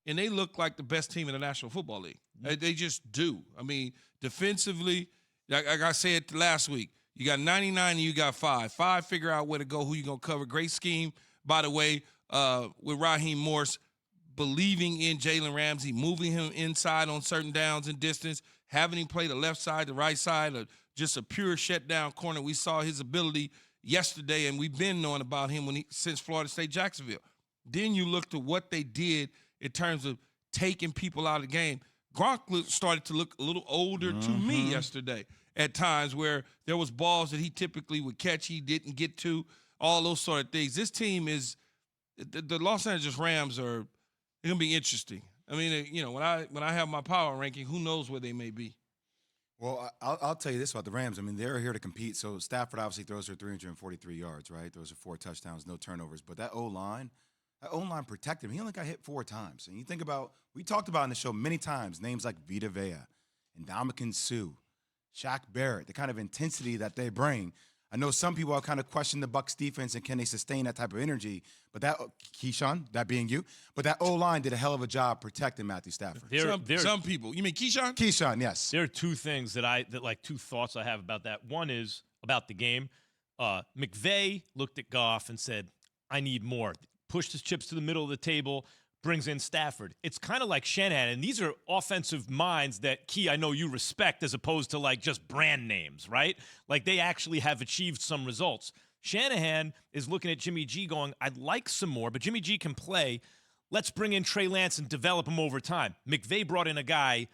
and they look like the best team in the National Football League. They just do. I mean, defensively, like I said last week, you got 99 and you got 5. 5 figure out where to go, who you're going to cover. Great scheme, by the way, with Raheem Morris believing in Jalen Ramsey, moving him inside on certain downs and distance, having him play the left side, the right side, or just a pure shutdown corner. We saw his ability yesterday, and we've been knowing about him since Florida State Jacksonville. Then you look to what they did in terms of taking people out of the game. Gronk started to look a little older to me yesterday at times, where there was balls that he typically would catch, he didn't get to, all those sort of things. This team is the Los Angeles Rams are going to be interesting. I mean, when I have my power ranking, who knows where they may be. Well, I'll tell you this about the Rams. I mean, they're here to compete. So Stafford obviously throws for 343 yards, right? Those are 4 touchdowns, no turnovers. But that O-line protected him. He only got hit 4 times. And you think about, we talked about in the show many times, names like Vita Vea and Ndamukong Suh, Shaq Barrett, the kind of intensity that they bring. I know some people are kind of questioning the Bucs defense and can they sustain that type of energy. But that, Keyshawn, that being you, but that O-line did a hell of a job protecting Matthew Stafford. Some people. You mean Keyshawn? Keyshawn, yes. There are 2 things two thoughts I have about that. One is about the game. McVay looked at Goff and said, I need more. Pushed his chips to the middle of the table, brings in Stafford. It's kind of like Shanahan, and these are offensive minds that, Key, I know you respect, as opposed to like just brand names, right? Like they actually have achieved some results. Shanahan is looking at Jimmy G going, I'd like some more, but Jimmy G can play. Let's bring in Trey Lance and develop him over time. McVay brought in a guy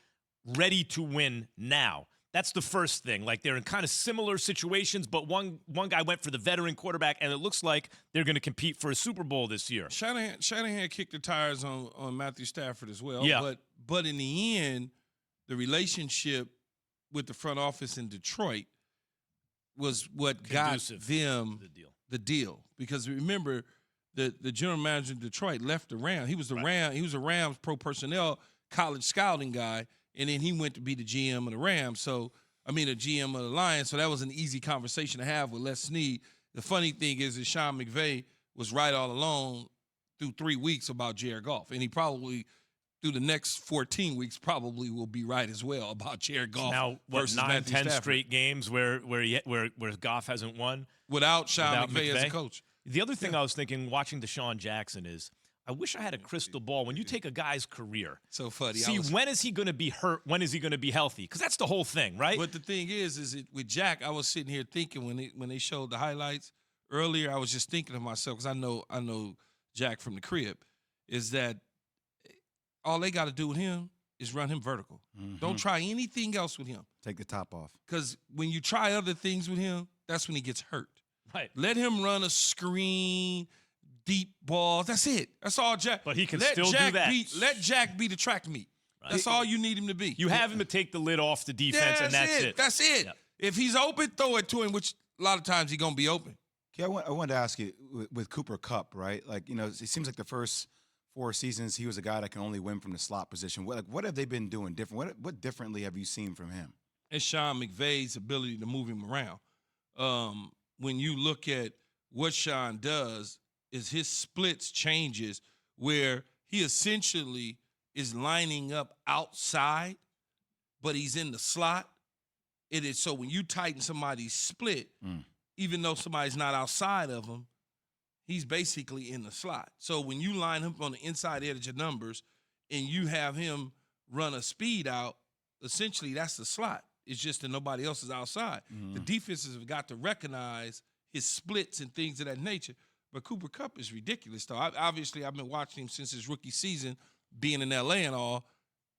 ready to win now. That's the first thing. Like they're in kind of similar situations, but one guy went for the veteran quarterback, and it looks like they're going to compete for a Super Bowl this year. Shanahan kicked the tires on Matthew Stafford as well. Yeah. But in the end, the relationship with the front office in Detroit was what got them the deal. Because remember, the general manager in Detroit left the Rams. He was He was a Rams pro personnel college scouting guy. And then he went to be the GM of the Rams. The GM of the Lions. So that was an easy conversation to have with Les Snead. The funny thing is that Sean McVay was right all along through 3 weeks about Jared Goff. And he probably, through the next 14 weeks, probably will be right as well about Jared Goff. Now, what, 9, 10 straight games where Goff hasn't won? Without Sean McVay as a coach. The other thing I was thinking watching Deshaun Jackson is, I wish I had a crystal ball. When you take a guy's career, so funny. When is he going to be hurt? When is he going to be healthy? Because that's the whole thing, right? But the thing is with Jack, I was sitting here thinking when they showed the highlights earlier, I was just thinking to myself, because I know Jack from the crib, is that all they got to do with him is run him vertical. Don't try anything else with him. Take the top off. Because when you try other things with him, that's when he gets hurt. Right. Let him run a screen. Deep balls. That's it. That's all Jack. But he can still do that. Let Jack be the track meet. Right. That's all you need him to be. You have him to take the lid off the defense, and that's it. That's it. Yeah. If he's open, throw it to him, which a lot of times he's going to be open. Okay, I wanted to ask you, with Cooper Kupp, right? Like, it seems like the first 4 seasons he was a guy that can only win from the slot position. What have they been doing different? What differently have you seen from him? It's Sean McVay's ability to move him around. When you look at what Sean does, is his splits changes where he essentially is lining up outside, but he's in the slot. It is so when you tighten somebody's split, even though somebody's not outside of him, he's basically in the slot. So when you line him on the inside edge of numbers and you have him run a speed out, essentially that's the slot. It's just that nobody else is outside. The defenses have got to recognize his splits and things of that nature. But Cooper Kupp is ridiculous, though. Obviously, I've been watching him since his rookie season, being in L.A. and all.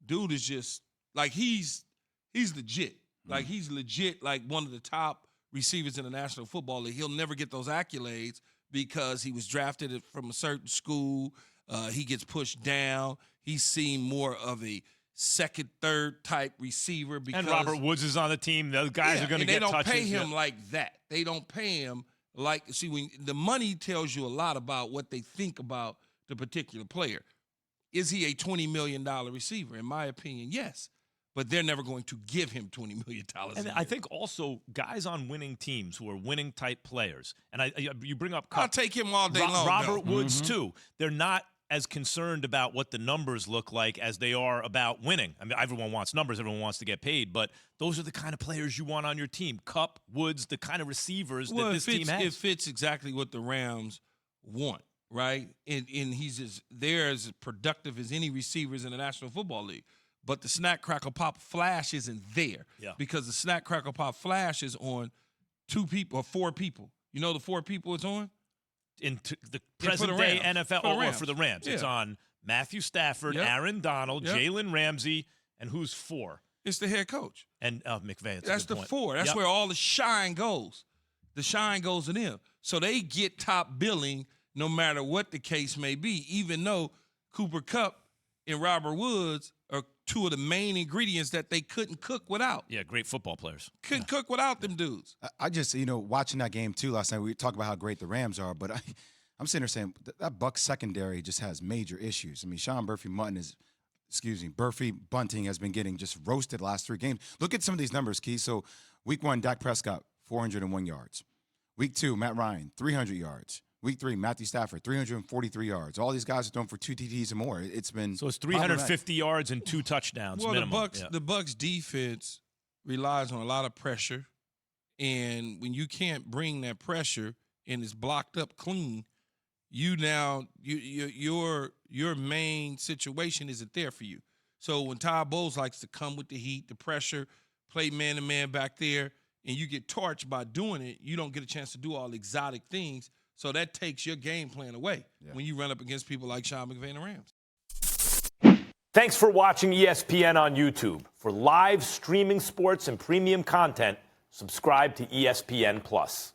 Dude is just, like, he's legit. Like, he's legit, like, one of the top receivers in the National Football League. He'll never get those accolades because he was drafted from a certain school. He gets pushed down. He's seen more of a second, third type receiver. Because, and Robert Woods is on the team. Those guys are going to get touches. They don't pay him like that. They don't pay him. When the money tells you a lot about what they think about the particular player. Is he a $20 million receiver? In my opinion, yes. But they're never going to give him $20 million. And I think also guys on winning teams who are winning type players, and you bring up Kupp. I'll take him all day long. Robert Woods too. They're not as concerned about what the numbers look like as they are about winning. I mean, everyone wants numbers, everyone wants to get paid, but those are the kind of players you want on your team. Kupp, Woods, the kind of receivers that this team has. It fits exactly what the Rams want, right? And he's they're as productive as any receivers in the National Football League. But the snack, crackle, pop flash isn't there because the snack, crackle, pop flash is on 2 people or 4 people. You know the 4 people it's on? Into the present-day NFL for the Rams. Yeah. It's on Matthew Stafford, Aaron Donald, Jalen Ramsey, and who's 4? It's the head coach. And McVay. That's the 4. That's where all the shine goes. The shine goes to them. So they get top billing no matter what the case may be, even though Cooper Kupp and Robert Woods are 2 of the main ingredients that they couldn't cook without. Yeah, great football players. Couldn't cook without them dudes. I just, watching that game too last night, we talked about how great the Rams are, but I'm sitting there saying that Bucs secondary just has major issues. I mean, Burfy Bunting has been getting just roasted the last 3 games. Look at some of these numbers, Key. So week 1, Dak Prescott, 401 yards. Week 2, Matt Ryan, 300 yards. Week 3, Matthew Stafford, 343 yards. All these guys are throwing for 2 TDs or more. It's been so it's 350 yards and 2 touchdowns minimum. The Bucs defense relies on a lot of pressure, and when you can't bring that pressure and it's blocked up clean, your main situation isn't there for you. So when Todd Bowles likes to come with the heat, the pressure, play man-to-man back there, and you get torched by doing it, you don't get a chance to do all the exotic things. So that takes your game plan away when you run up against people like Sean McVay and the Rams. Thanks for watching ESPN on YouTube. For live streaming sports and premium content, subscribe to ESPN+.